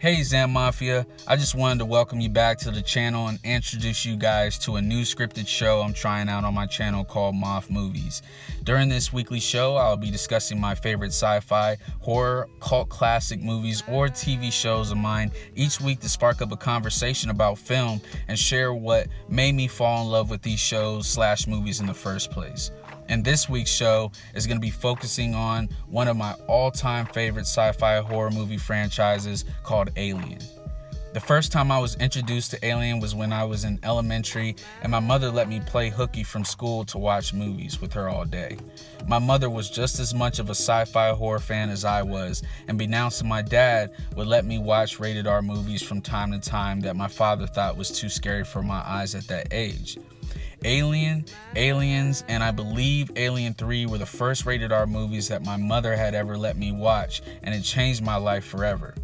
Hey Zam Mafia, I just wanted to welcome you back to the channel and introduce you guys to a new scripted show I'm trying out on my channel called Moth Movies. During this weekly show, I'll be discussing my favorite sci-fi, horror, cult classic movies, or TV shows of mine each week to spark up a conversation about film and share what made me fall in love with these shows/movies in the first place. And this week's show is going to be focusing on one of my all-time favorite sci-fi horror movie franchises called Alien. The first time I was introduced to Alien was when I was in elementary and my mother let me play hooky from school to watch movies with her all day. My mother was just as much of a sci-fi horror fan as I was, and beknownst to my dad would let me watch rated R movies from time to time that my father thought was too scary for my eyes at that age. Alien, Aliens, and I believe Alien 3 were the first rated R movies that my mother had ever let me watch, and it changed my life forever.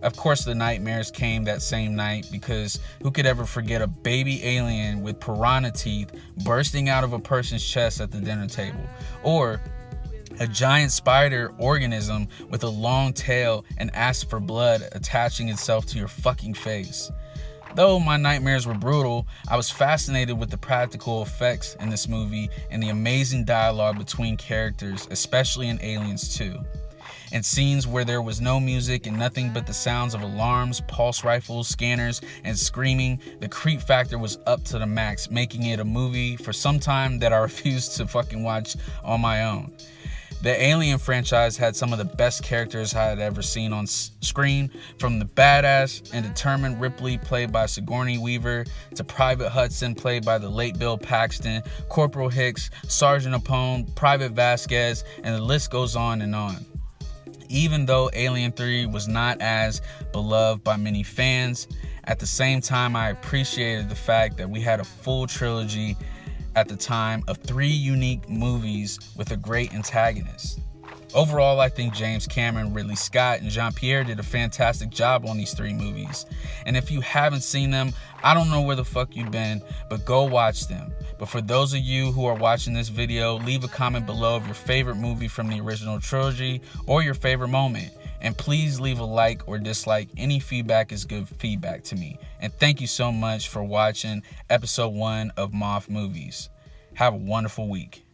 Of course, the nightmares came that same night, because who could ever forget a baby alien with piranha teeth bursting out of a person's chest at the dinner table? Or a giant spider organism with a long tail and asks for blood attaching itself to your fucking face. Though my nightmares were brutal, I was fascinated with the practical effects in this movie and the amazing dialogue between characters, especially in Aliens 2. In scenes where there was no music and nothing but the sounds of alarms, pulse rifles, scanners, and screaming, the creep factor was up to the max, making it a movie for some time that I refused to fucking watch on my own. The Alien franchise had some of the best characters I had ever seen on screen, from the badass and determined Ripley played by Sigourney Weaver to Private Hudson played by the late Bill Paxton, Corporal Hicks, Sergeant Apone, Private Vasquez, and the list goes on and on. Even though Alien 3 was not as beloved by many fans, at the same time I appreciated the fact that we had a full trilogy at the time of 3 unique movies with a great antagonist. Overall, I think James Cameron, Ridley Scott, and Jean-Pierre did a fantastic job on these 3 movies. And if you haven't seen them, I don't know where the fuck you've been, but go watch them. But for those of you who are watching this video, leave a comment below of your favorite movie from the original trilogy or your favorite moment. And please leave a like or dislike. Any feedback is good feedback to me. And thank you so much for watching episode 1 of Moth Movies. Have a wonderful week.